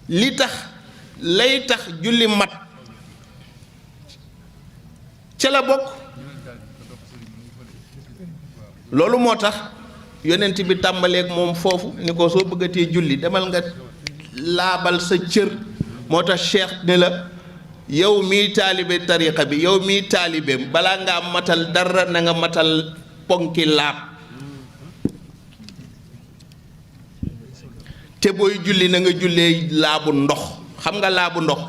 li tax lay tax julli mat ca la bokk. loolu moo tax yonent bi tàmbaleeg moom foofu ni ko soo bëggatee julli demal nga laabal sa cër. moo tax cheikh ne la yow mii taalibe tariqa bi yow mii taalibeem balaa ngaa matal dara na nga matal ponki laab. te booy julli na nga jullee laabu ndox. xam nga laabu ndox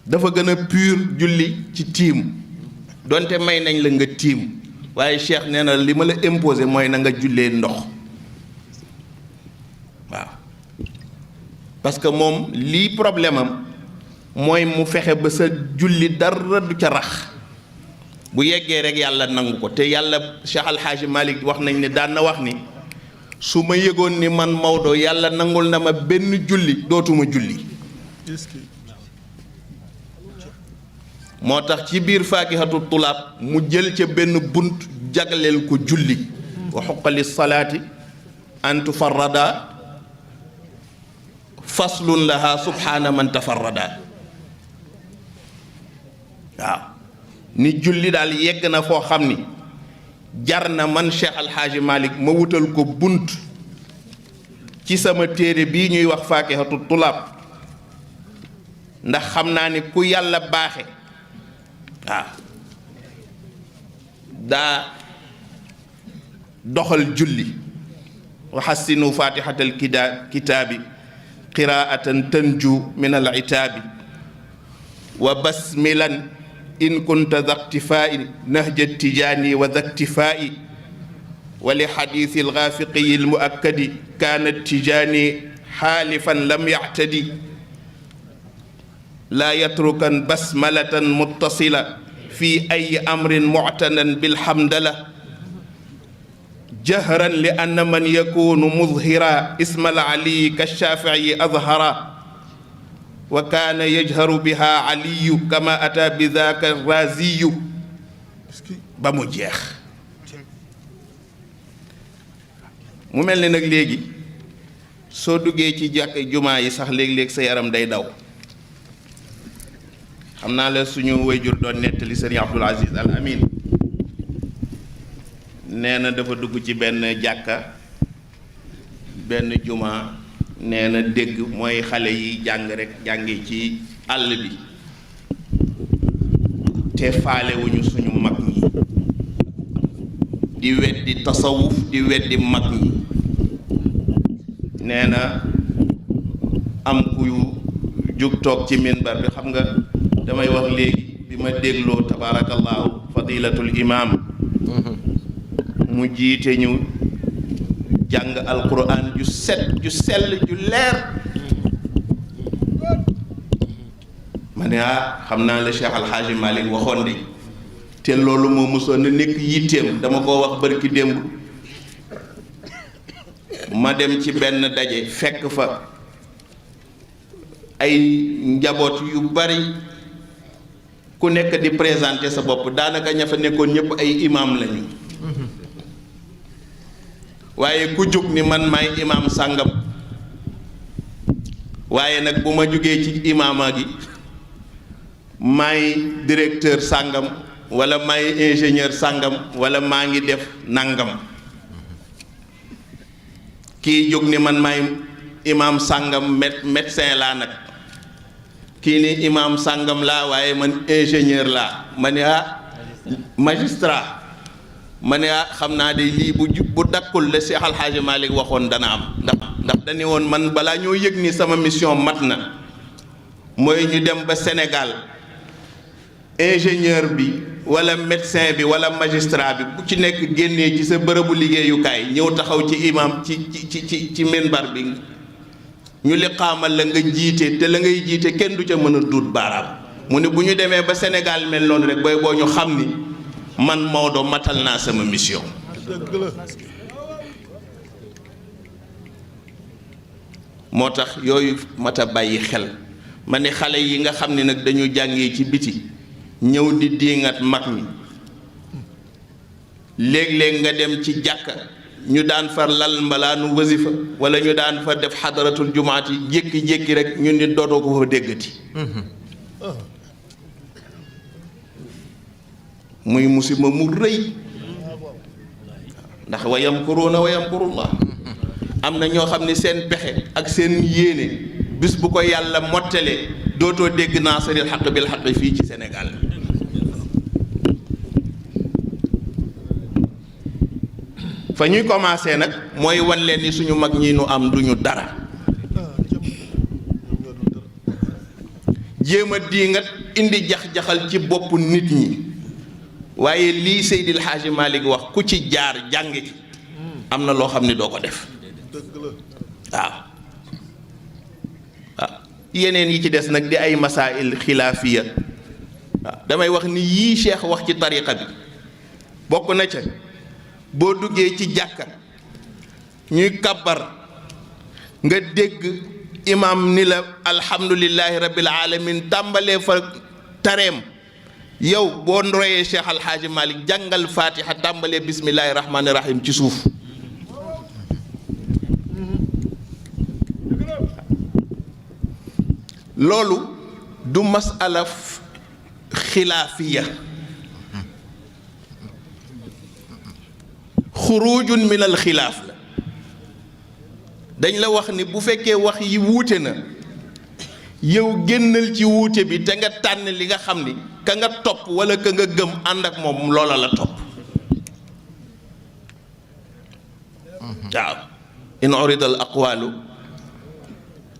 dafa gën a pur julli ci tiim donte may nañ la nga tiim waaye cheikh nee na li ma la imposé mooy na nga jullee ndox waaw. parce que moom lii problème am mooy mu fexe ba sa julli dara du ca rax bu yeggee rek yàlla nangu ko te yàlla Cheikh Al Hadj Malick wax nañ ne daan na wax ni su ma yëgoon ni man Maodo yàlla nangul na ma benn julli dootuma julli. moo tax ci biir faakihatu tulaab mu jël ca benn bunt jagleel ko julli. wa xuqali salaati an tufarrada faslun laha subhaana man tafarrada. waaw ni julli daal yegg na foo xam ni jar na man Cheikh Al Hadj Malick ma wutal ko bunt ci sama téere bii ñuy wax faakihatu tulaab ndax xam naa ni ku yàlla baaxe waaw daa doxal julli wa hassinu fatihatal kitaabi qiraatan tanju min al itaabi wa basmilan in kunta za iktifaa'i nahja tijaani wa za iktifaa'i wa li xadiisi alxaafiqiyi almuakkadi kaana tijaani xaalifan lam yactadi laa yatrukan basmalatan muttasila fi ay amrin muctanan bilhamdala jahran li anna man yakunu mudhira isma alcaliyi kashaafici adhara wa kaana yajharu biha aliyu kama ata bi daaka raziyu ba mu jeex. mu mel ni nag léegi soo duggee ci jàkk jumaa yi sax léeg-léeg sa yaram day daw. xam naa la suñu wayjur doon nettali sëriñ Abdul Aziz Al Amin nee na dafa dugg ci benn jàkka benn jumaa nee na dégg mooy xale yi jàng rek jànge ci àll bi te faalewuñu suñu mag ñi di weddi tasawuf di weddi mag ñi. nee na am ku jóg toog ci minbar bi. xam nga damay wax léegi bi ma dégloo tabaarakallaahu fadilatul imaam mu jiite ñu jàng alquran ju set ju sell ju leer ma ne xam naa la Cheikh Al Hadj Malick waxoon de te loolu moo mosoon na nekk yitteem dama ko wax barki démb. ma dem ci benn daje fekk fa ay njaboot yu bari ku nekk di présenter sa bopp daanaka ña fa nekkoon ñëpp ay imam lañu waaye ku jóg ni man maay imam sàngam waaye nag bu ma jógee ci imaama gi maay directeur sàngam walla maay ingénieur sàngam walla maa ngi def nangam kii jóg ni man maay imam sàngam médecin laa nag kii ni imam sàngam laa waaye man ingénieur laa ma ne magistrat ma ne xam naa de lii bu dakkul la Cheikh Al Hadj Malick waxoon dana am ndax dañu woon man balaa ñoo yëg ni sama mission mat na mooy ñu dem ba Sénégal ingénieur bi walla médecin bi walla magistrat bi bu ci nekk génnee ci sa bërëbu liggéeyukaay ñëw taxaw ci imam ci minbar bi ñu liqaamal la nga jiite te la ngay jiite kenn du ca mën a duut baaraam mu ne bu ñu demee ba Sénégal mel noonu rek booy boo ñu xam ni man Maodo matal naa sama mission. moo tax yooyu mat a bàyyi xel ma ne xale yi nga xam ne nag dañu jàngee ci biti ñëw di diingat mag ñi léeg-léeg nga dem ci jàkka ñu daan fa lal mbalaanu wasifa wala ñu daan fa def xadaratul jumaati jékki-jékki rek ñu ni dootoo ko fa déggati muy musiba mu rëy ndax wa yamkuruuna wa yamkurullah am na ñoo xam ne seen pexe ak seen yéene bis bu ko yàlla mottalee dootoo dégg naasiril xaq bil xaq fii ci Sénégal fa ñuy commencé nag mooy wan leen ni suñu mag ñi nu am duñu dara jéem a diingat indi jax-jaxal ci bopp nit ñi waaye lii Seydil Hadji Malick wax ku ci jaar jàng ci am na loo xam ne doo ko def waaw yeneen yi ci des nag di ay masail xilaafiya waaw damay wax ni yii cheikh wax ci tariqa bi bokk na ca boo duggee ci jàkka ñuy kabbar nga dégg imam ni la alhamdulillahi rabbil alamin tàmbalee fa tareem yow boo royee cheikh alxaaji malik jàngal fatiha tàmbalee bismillahi rahmaani rahim ci suuf loolu du masala xilaafiya xurujun min al xilaaf la dañ la wax ni bu fekkee wax yi wuute na yow génnal ci wuute bi te nga tànn li nga xam ni ka nga topp wala ka nga gëm ànd ak moom loola la topp waaw in urida al aqwalu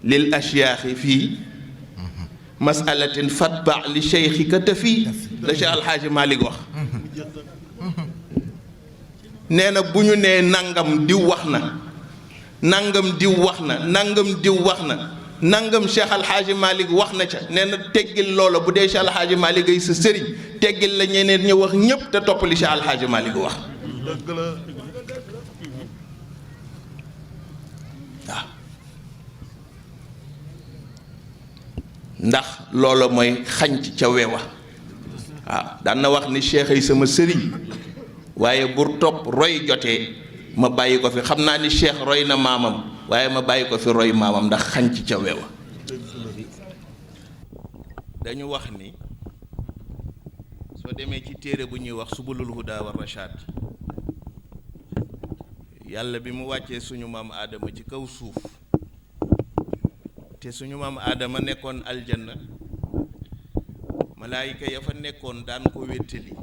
lil ashyaaxi fii masalatin fatba li cheikhika te fii la Cheikh Alxaaji Malick wax nee na bu ñu nee nangam diw wax na nangam diw wax na nangam diw wax na nangam Cheikh Alxaaji Malick wax na ca nee na teggil loola bu dee Cheikh Alxaaji Malick ay sa sëriñ teggil la ñeneen ñu wax ñépp te topp li Cheikh Alxaaji Malick wax waaw ndax loola mooy xañc ca wewa waaw daan na wax ni cheikh ay sama sëriñ waaye bur topp roy jotee ma bàyyi ko fi xam naa ni cheikh roy na maamam waaye ma bàyyi ko fi roy maamam ndax xañc ca wewa dañu wax ni soo demee ci téere bu ñuy wax subulul huda wa rashad yàlla bi mu wàccee suñu maam aadama ci kaw suuf te suñu maam aadama nekkoon aljanna malaayika ya fa nekkoon daan ko wéttali